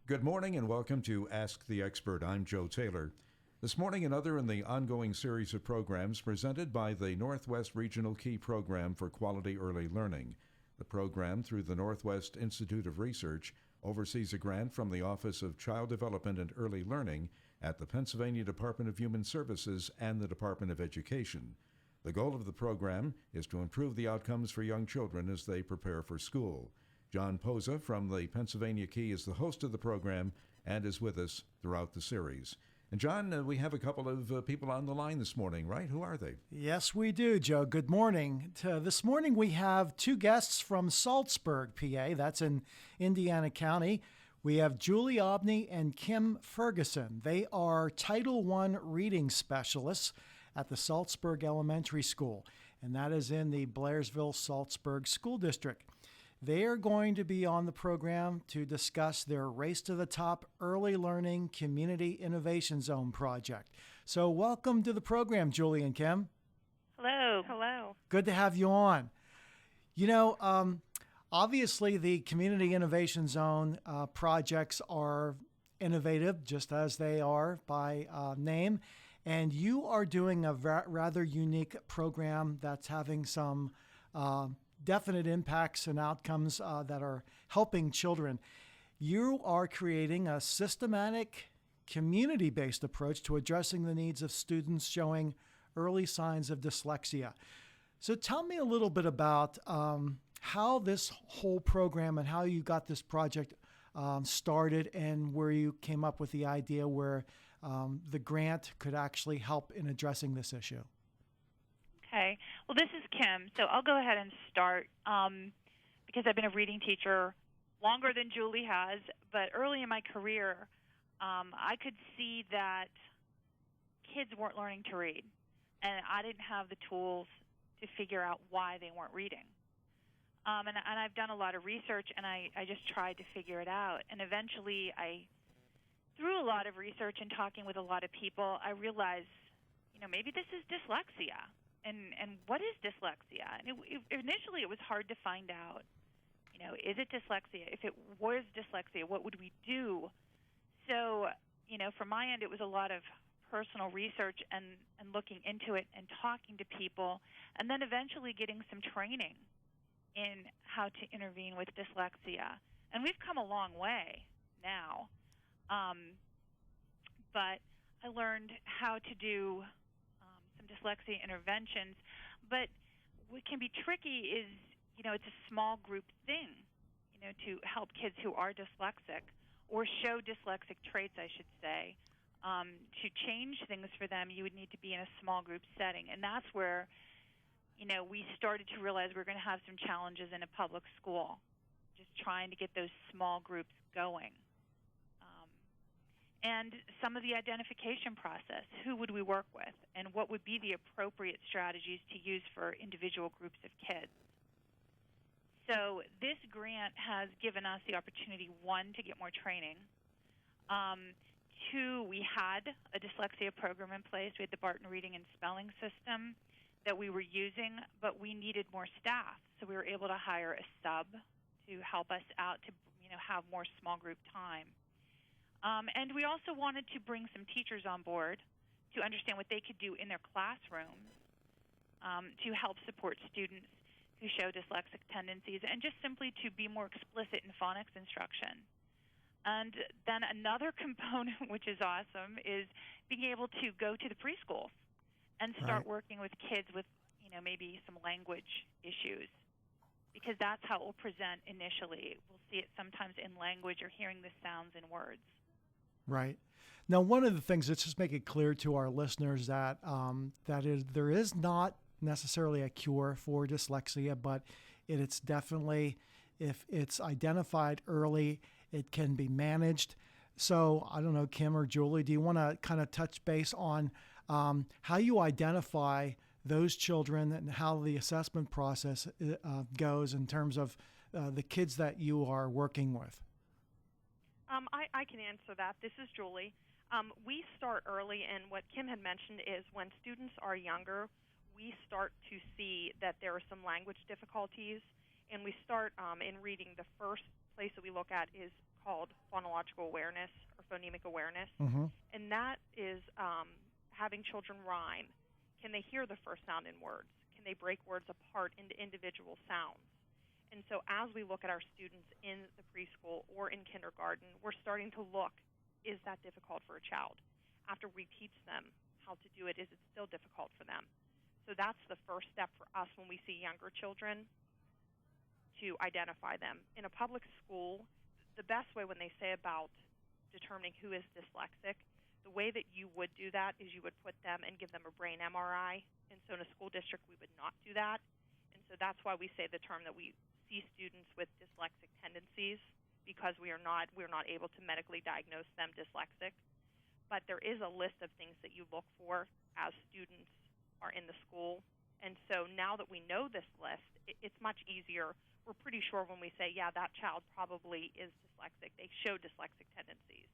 Good morning and welcome to Ask the Expert. I'm Joe Taylor. This morning, another in the ongoing series of programs presented by the Northwest Regional Key Program for Quality Early Learning. The program, through the Northwest Institute of Research, oversees a grant from the Office of Child Development and Early Learning at the Pennsylvania Department of Human Services and the Department of Education. The goal of the program is to improve the outcomes for young children as they prepare for school. John Posa from the Pennsylvania Key is the host of the program and is with us throughout the series. And John, we have a couple of people on the line this morning, right? Who are they? Yes, we do, Joe. Good morning. This morning we have two guests from Saltsburg, PA. That's in Indiana County. We have Julie Obney and Kim Ferguson. They are Title I reading specialists at the Saltsburg Elementary School, and that is in the Blairsville-Saltsburg School District. They are going to be on the program to discuss their Race to the Top Early Learning Community Innovation Zone project. So welcome to the program, Julie and Kim. Hello. Hello. Good to have you on. You know, obviously the Community Innovation Zone projects are innovative, just as they are by name. And you are doing a rather unique program that's having some definite impacts and outcomes that are helping children. You are creating a systematic, community-based approach to addressing the needs of students showing early signs of dyslexia. So tell me a little bit about how this whole program and how you got this project started and where you came up with the idea where the grant could actually help in addressing this issue. Okay. Well, this is Kim, so I'll go ahead and start because I've been a reading teacher longer than Julie has, but early in my career, I could see that kids weren't learning to read, and I didn't have the tools to figure out why they weren't reading. And I've done a lot of research, and I just tried to figure it out. And eventually, through a lot of research and talking with a lot of people, I realized, maybe this is dyslexia. And what is dyslexia? And initially, it was hard to find out, is it dyslexia? If it was dyslexia, what would we do? So, from my end, it was a lot of personal research and looking into it and talking to people, and then eventually getting some training in how to intervene with dyslexia. And we've come a long way now. But I learned how to do some dyslexia interventions. But what can be tricky is, it's a small group thing, to help kids who are dyslexic or show dyslexic traits, I should say. To change things for them, you would need to be in a small group setting. And that's where, we started to realize we're going to have some challenges in a public school, just trying to get those small groups going. And some of the identification process, who would we work with, and what would be the appropriate strategies to use for individual groups of kids. So this grant has given us the opportunity, one, to get more training. Two, we had a dyslexia program in place. We had the Barton Reading and Spelling System that we were using, but we needed more staff. So we were able to hire a sub to help us out to have more small group time. And we also wanted to bring some teachers on board to understand what they could do in their classrooms to help support students who show dyslexic tendencies, and just simply to be more explicit in phonics instruction. And then another component, which is awesome, is being able to go to the preschools and start working with kids with, maybe some language issues, because that's how it will present initially. We'll see it sometimes in language or hearing the sounds in words. Right. Now, one of the things, let's just make it clear to our listeners that there is not necessarily a cure for dyslexia, but it's definitely, if it's identified early, it can be managed. So I don't know, Kim or Julie, do you want to kind of touch base on how you identify those children and how the assessment process goes in terms of the kids that you are working with? I can answer that. This is Julie. We start early, and what Kim had mentioned is when students are younger, we start to see that there are some language difficulties, and we start in reading. The first place that we look at is called phonological awareness or phonemic awareness, Mm-hmm. and that is having children rhyme. Can they hear the first sound in words? Can they break words apart into individual sounds? And so as we look at our students in the preschool or in kindergarten, we're starting to look, is that difficult for a child? After we teach them how to do it, is it still difficult for them? So that's the first step for us when we see younger children, to identify them. In a public school, the best way when they say about determining who is dyslexic, the way that you would do that is you would put them and give them a brain MRI. And so in a school district, we would not do that. And so that's why we say the term that we see students with dyslexic tendencies, because we're not able to medically diagnose them dyslexic. But there is a list of things that you look for as students are in the school. And so now that we know this list, it's much easier. We're pretty sure when we say, yeah, that child probably is dyslexic. They show dyslexic tendencies.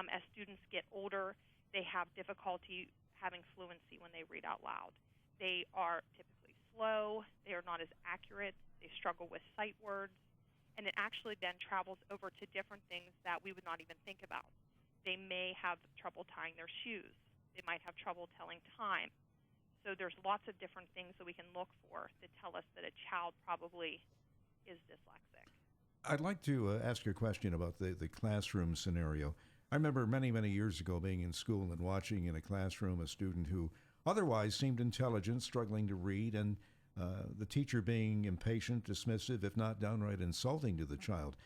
As students get older, they have difficulty having fluency when they read out loud. They are typically slow. They are not as accurate. They struggle with sight words. And it actually then travels over to different things that we would not even think about. They may have trouble tying their shoes. They might have trouble telling time. So there's lots of different things that we can look for that tell us that a child probably is dyslexic. I'd like to ask you a question about the classroom scenario. I remember many, many years ago being in school and watching in a classroom a student who otherwise seemed intelligent, struggling to read, and the teacher being impatient, dismissive, if not downright insulting to the child.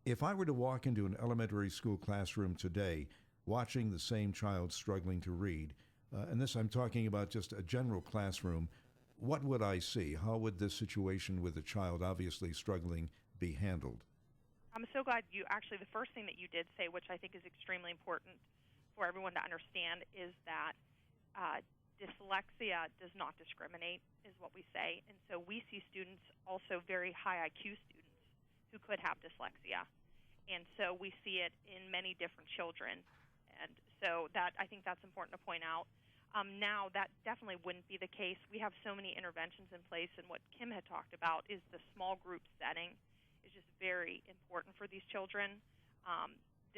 If I were to walk into an elementary school classroom today, watching the same child struggling to read, and this I'm talking about just a general classroom, what would I see? How would this situation with a child obviously struggling be handled? I'm so glad the first thing that you did say, which I think is extremely important for everyone to understand, is that dyslexia does not discriminate, is what we say. And so we see students, also very high IQ students, who could have dyslexia. And so we see it in many different children. And so I think that's important to point out. Now, that definitely wouldn't be the case. We have so many interventions in place, and what Kim had talked about is the small group setting is just very important for these children.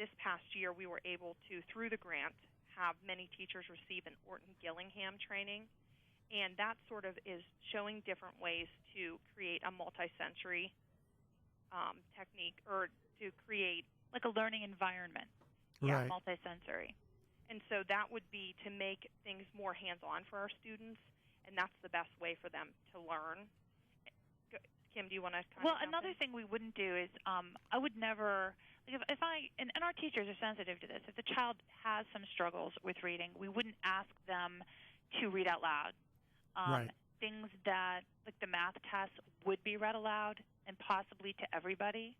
This past year, we were able to, through the grant, have many teachers receive an Orton-Gillingham training, and that sort of is showing different ways to create a multisensory technique, or to create Like a learning environment. Right. Multisensory. And so that would be to make things more hands-on for our students, and that's the best way for them to learn. Kim, do you want to kind Well, of jump another in? thing we wouldn't do is I would never, like if and our teachers are sensitive to this, if the child has some struggles with reading, we wouldn't ask them to read out loud. Right. Things that, like the math test, would be read aloud and possibly to everybody.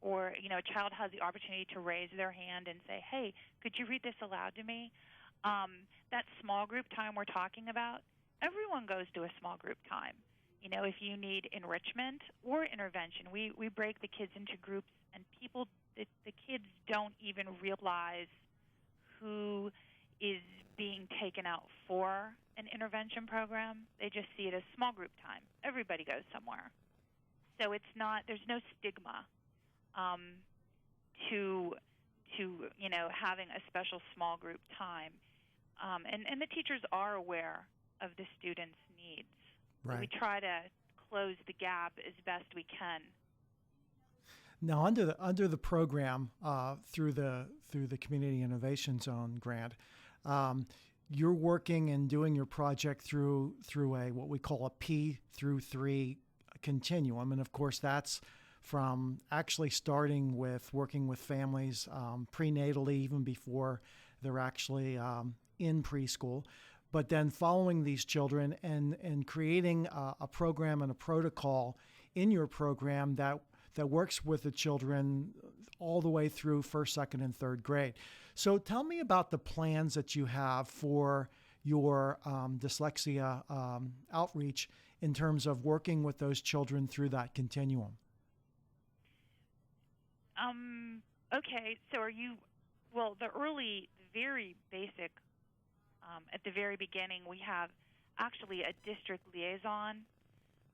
Or, a child has the opportunity to raise their hand and say, hey, could you read this aloud to me? That small group time we're talking about, everyone goes to a small group time. If you need enrichment or intervention, we break the kids into groups, and the kids don't even realize who is being taken out for an intervention program. They just see it as small group time. Everybody goes somewhere. So there's no stigma to having a special small group time, and the teachers are aware of the students' needs. Right. We try to close the gap as best we can. Now, under the program, through the Community Innovation Zone grant, you're working and doing your project through a what we call a P through 3 continuum, and of course that's from actually starting with working with families prenatally, even before they're actually in preschool, but then following these children and creating a program and a protocol in your program that works with the children all the way through first, second, and third grade. So tell me about the plans that you have for your dyslexia outreach in terms of working with those children through that continuum. Okay, so the very basic, at the very beginning, we have actually a district liaison,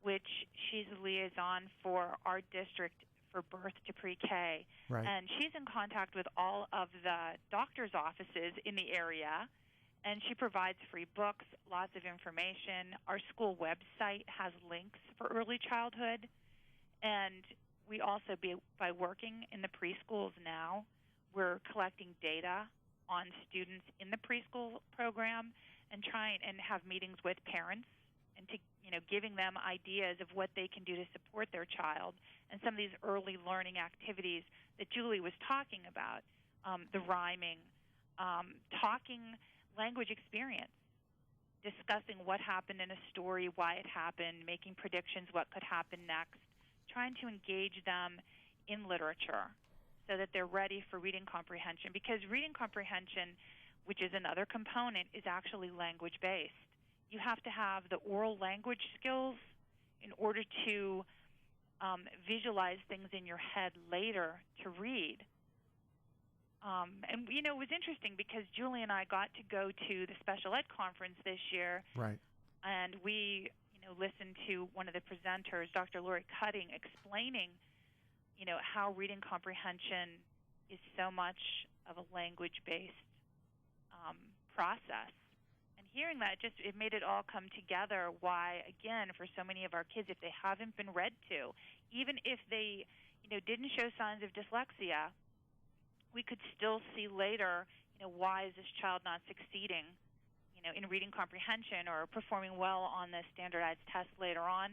which she's a liaison for our district for birth to pre-K. Right. And she's in contact with all of the doctor's offices in the area, and she provides free books, lots of information. Our school website has links for early childhood, and we also, by working in the preschools now, we're collecting data on students in the preschool program and trying and have meetings with parents and to giving them ideas of what they can do to support their child and some of these early learning activities that Julie was talking about, the rhyming, talking language experience, discussing what happened in a story, why it happened, making predictions what could happen next, trying to engage them in literature so that they're ready for reading comprehension, because reading comprehension, which is another component, is actually language-based. You have to have the oral language skills in order to visualize things in your head later to read. And, it was interesting because Julie and I got to go to the special ed conference this year. Right. And we, listened to one of the presenters, Dr. Lori Cutting, explaining, how reading comprehension is so much of a language-based process. And hearing that, it made it all come together why, again, for so many of our kids, if they haven't been read to, even if they, didn't show signs of dyslexia, we could still see later, why is this child not succeeding, in reading comprehension or performing well on the standardized test later on.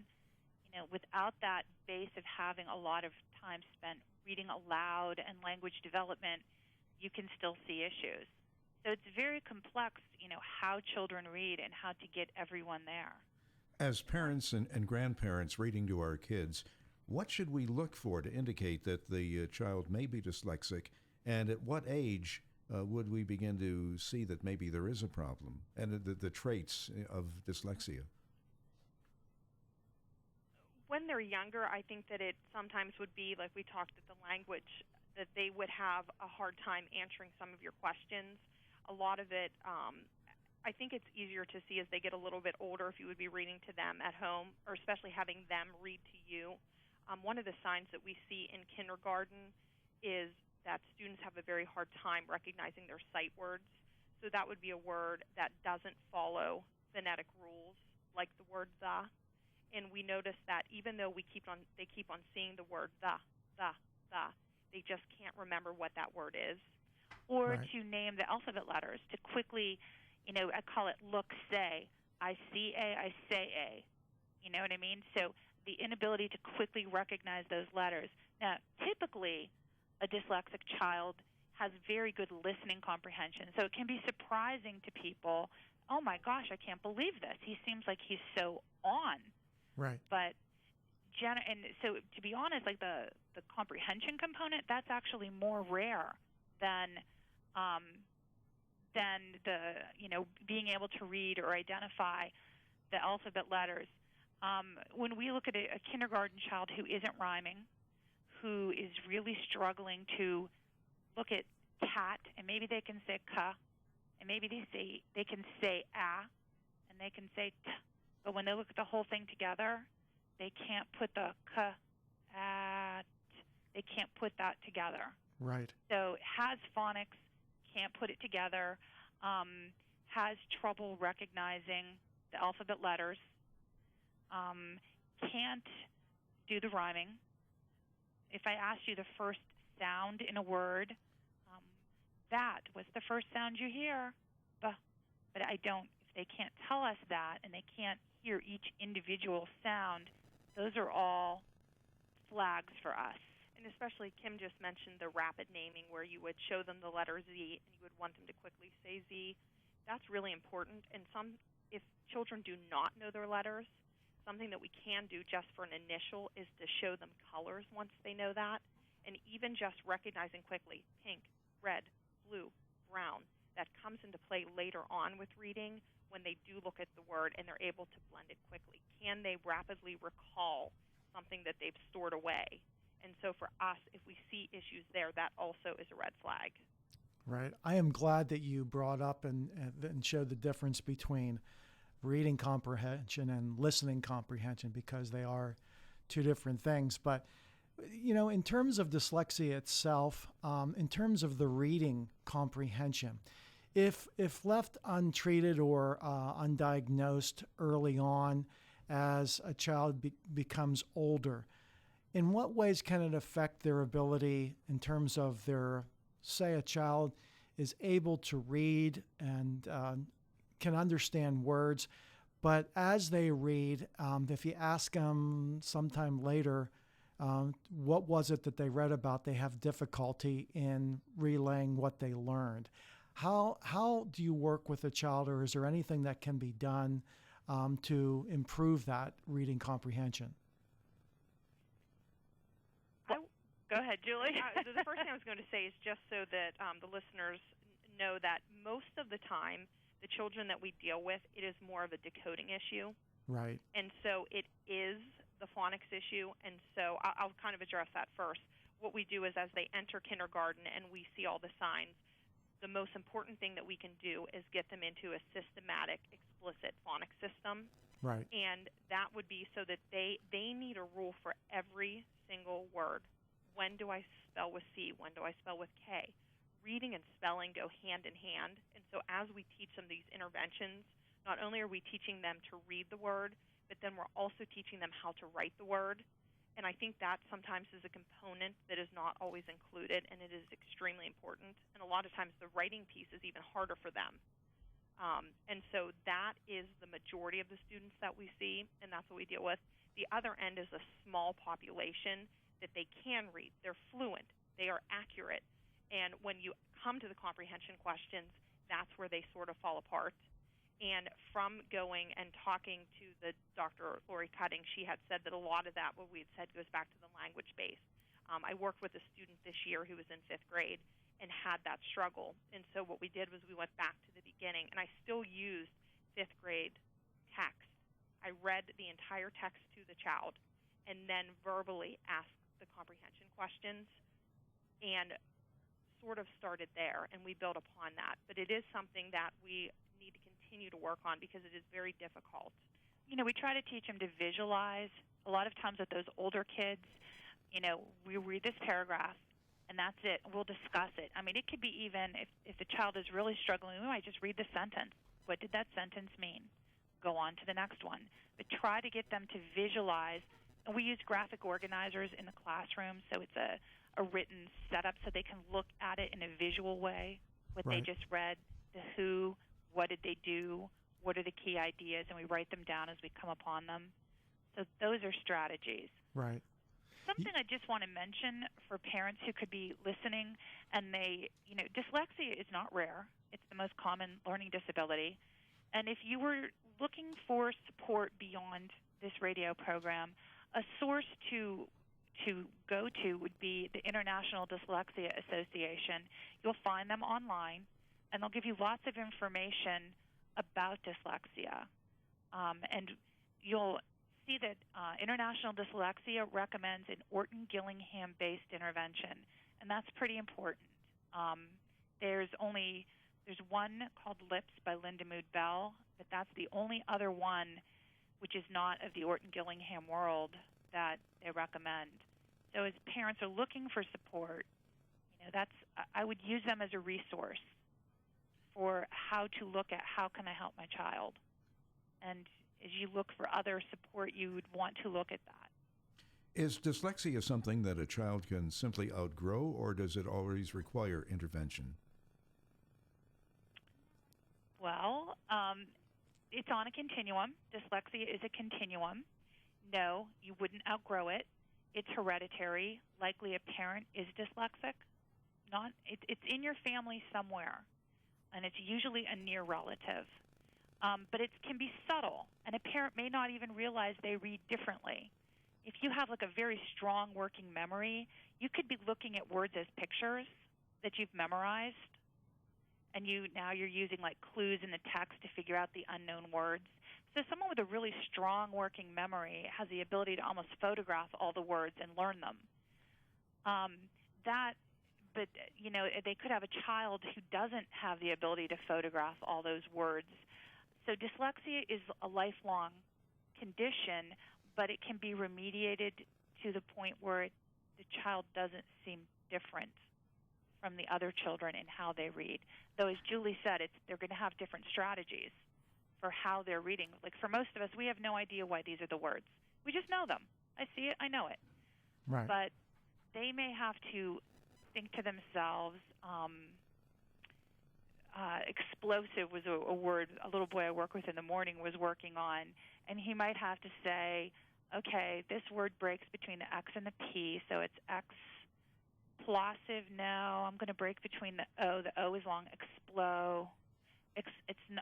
Without that base of having a lot of time spent reading aloud and language development, you can still see issues. So it's very complex, how children read and how to get everyone there. As parents and grandparents reading to our kids, what should we look for to indicate that the child may be dyslexic, and at what age would we begin to see that maybe there is a problem and the traits of dyslexia? When they're younger, I think that it sometimes would be, like we talked at the language, that they would have a hard time answering some of your questions. A lot of it, I think it's easier to see as they get a little bit older if you would be reading to them at home, or especially having them read to you. One of the signs that we see in kindergarten is that students have a very hard time recognizing their sight words. So that would be a word that doesn't follow phonetic rules, like the word the. And we notice that even though they keep on seeing the word the, they just can't remember what that word is. Or Right. to name the alphabet letters, to quickly, I call it look, say. I see A, I say A. You know what I mean? So the inability to quickly recognize those letters. Now, typically, a dyslexic child has very good listening comprehension. So it can be surprising to people, oh my gosh, I can't believe this. He seems like he's so on. Right. But and so to be honest, like the comprehension component, that's actually more rare than the being able to read or identify the alphabet letters. When we look at a kindergarten child who isn't rhyming, who is really struggling to look at cat, and maybe they can say ka, and maybe they can say a, and they can say t. But when they look at the whole thing together, they can't put the ka, at. They can't put that together. Right. So has phonics, can't put it together, has trouble recognizing the alphabet letters, can't do the rhyming. If I asked you the first sound in a word, that was the first sound you hear, but I don't. If they can't tell us that and they can't hear each individual sound, those are all flags for us. And especially Kim just mentioned the rapid naming, where you would show them the letter Z and you would want them to quickly say Z. That's really important. And if children do not know their letters, something that we can do just for an initial is to show them colors once they know that. And even just recognizing quickly pink, red, blue, brown, that comes into play later on with reading when they do look at the word and they're able to blend it quickly. Can they rapidly recall something that they've stored away? And so for us, if we see issues there, that also is a red flag. Right. I am glad that you brought up and showed the difference between reading comprehension and listening comprehension, because they are two different things. But In terms of dyslexia itself, in terms of the reading comprehension, if left untreated or undiagnosed early on as a child becomes older, in what ways can it affect their ability in terms of say a child is able to read and can understand words, but as they read, if you ask them sometime later, what was it that they read about, they have difficulty in relaying what they learned. How do you work with a child, or is there anything that can be done to improve that reading comprehension? Go ahead, Julie. The first thing I was going to say is just so that the listeners know that most of the time, the children that we deal with, it is more of a decoding issue. Right. And so it is the phonics issue, and so I'll kind of address that first. What we do is as they enter kindergarten and we see all the signs, the most important thing that we can do is get them into a systematic, explicit phonics system. Right. And that would be so that they need a rule for every single word. When do I spell with C? When do I spell with K? Reading and spelling go hand in hand. And so as we teach them these interventions, not only are we teaching them to read the word, but then we're also teaching them how to write the word. And I think that sometimes is a component that is not always included, and it is extremely important. And a lot of times the writing piece is even harder for them. And so that is the majority of the students that we see, and that's what we deal with. The other end is a small population that they can read. They're fluent. They are accurate. And when you come to the comprehension questions, that's where they sort of fall apart. And from going and talking to the Dr. Lori Cutting, she had said that a lot of that, what we had said, goes back to the language base. I worked with a student this year who was in 5th grade and had that struggle. And so what we did was we went back to the beginning, and I still used 5th grade text. I read the entire text to the child and then verbally asked the comprehension questions and sort of started there, and we built upon that. But it is something that we need to continue to work on because it is very difficult. We try to teach them to visualize. A lot of times with those older kids, we read this paragraph, and that's it. We'll discuss it. I mean, it could be even if the child is really struggling, we might just read the sentence. What did that sentence mean? Go on to the next one. But try to get them to visualize. And we use graphic organizers in the classroom, so it's a written setup so they can look at it in a visual way, what Right. they just read, the who, what did they do, what are the key ideas, and we write them down as we come upon them. So those are strategies. Right. Something I just want to mention for parents who could be listening, and dyslexia is not rare. It's the most common learning disability. And if you were looking for support beyond this radio program, a source to go to would be the International Dyslexia Association. You'll find them online, and they'll give you lots of information about dyslexia. And you'll see that International Dyslexia recommends an Orton-Gillingham-based intervention, and that's pretty important. There's one called LIPS by Linda Mood Bell, but that's the only other one which is not of the Orton-Gillingham world that they recommend. So as parents are looking for support, I would use them as a resource for how to look at how can I help my child. And as you look for other support, you would want to look at that. Is dyslexia something that a child can simply outgrow, or does it always require intervention? Well, it's on a continuum. Dyslexia is a continuum. No, you wouldn't outgrow it. It's hereditary. Likely a parent is dyslexic. It's in your family somewhere, and it's usually a near relative. But it can be subtle, and a parent may not even realize they read differently. If you have like a very strong working memory, you could be looking at words as pictures that you've memorized, and now you're using like clues in the text to figure out the unknown words. So someone with a really strong working memory has the ability to almost photograph all the words and learn them. But they could have a child who doesn't have the ability to photograph all those words. So dyslexia is a lifelong condition, but it can be remediated to the point where the child doesn't seem different from the other children in how they read. Though, as Julie said, they're going to have different strategies for how they're reading. Like for most of us, we have no idea why these are the words. We just know them. I see it, I know it. Right. But they may have to think to themselves. Explosive was a word a little boy I work with in the morning was working on, and he might have to say, okay, this word breaks between the X and the P, so it's explosive. No, I'm going to break between the O. The O is long. It's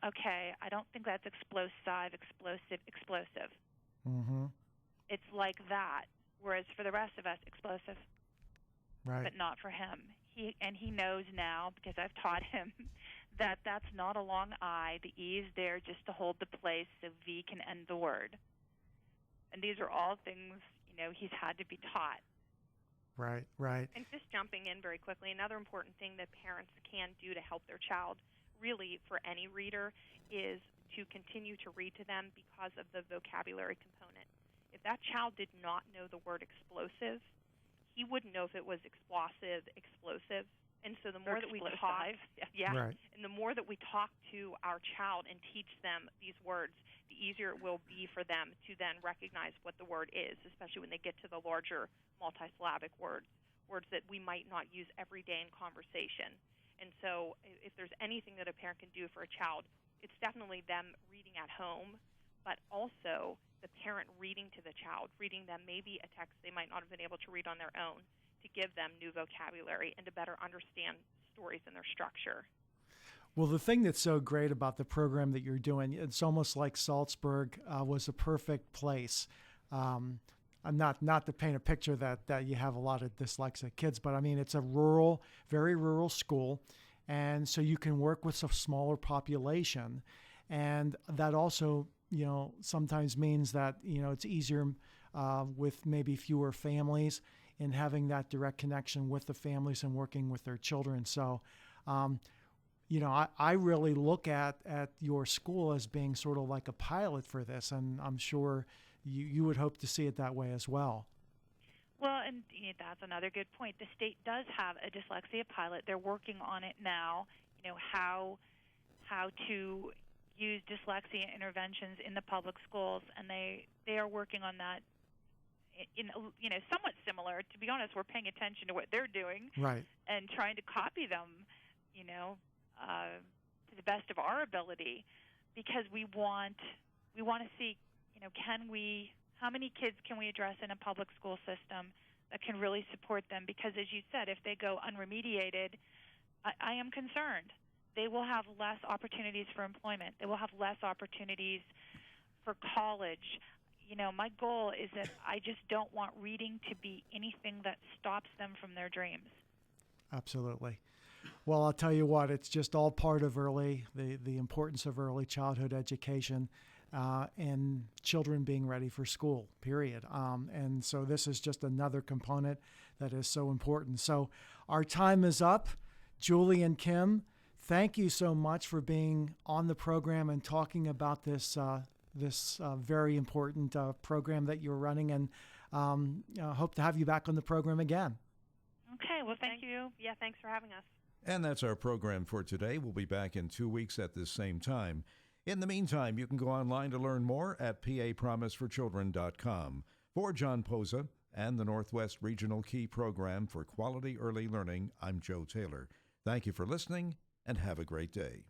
okay. I don't think that's explosive. Explosive. Mm-hmm. It's like that. Whereas for the rest of us, explosive. Right. But not for him. He knows now, because I've taught him, that that's not a long I. The E is there just to hold the place so V can end the word. And these are all things, he's had to be taught. Right, right. And just jumping in very quickly, another important thing that parents can do to help their child, really for any reader, is to continue to read to them because of the vocabulary component. If that child did not know the word explosive, he wouldn't know if it was explosive, explosive. And so the more that we talk, Right. and the more that we talk to our child and teach them these words, the easier it will be for them to then recognize what the word is, especially when they get to the larger multisyllabic words that we might not use every day in conversation. And so if there's anything that a parent can do for a child, it's definitely them reading at home, but also the parent reading to the child, reading them maybe a text they might not have been able to read on their own, to give them new vocabulary and to better understand stories and their structure. Well, the thing that's so great about the program that you're doing, it's almost like Saltsburg was a perfect place. Not to paint a picture that you have a lot of dyslexic kids, but I mean, it's a very rural school. And so you can work with a smaller population. And that also, sometimes means that, it's easier with maybe fewer families in having that direct connection with the families and working with their children. So, I really look at your school as being sort of like a pilot for this, and I'm sure you would hope to see it that way as well. Well, and that's another good point. The state does have a dyslexia pilot. They're working on it now, how to use dyslexia interventions in the public schools, and they are working on that in somewhat similar. To be honest, we're paying attention to what they're doing, right, and trying to copy them, to the best of our ability, because we want to see, how many kids can we address in a public school system that can really support them? Because as you said, if they go unremediated, I am concerned. They will have less opportunities for employment. They will have less opportunities for college. My goal is that I just don't want reading to be anything that stops them from their dreams. Absolutely. Well, I'll tell you what, it's just all part of the importance of early childhood education and children being ready for school, period. And so this is just another component that is so important. So our time is up. Julie and Kim, thank you so much for being on the program and talking about this very important program that you're running, and hope to have you back on the program again. Okay, well, thank you. Yeah, thanks for having us. And that's our program for today. We'll be back in 2 weeks at this same time. In the meantime, you can go online to learn more at papromiseforchildren.com. For John Posa and the Northwest Regional Key Program for Quality Early Learning, I'm Joe Taylor. Thank you for listening, and have a great day.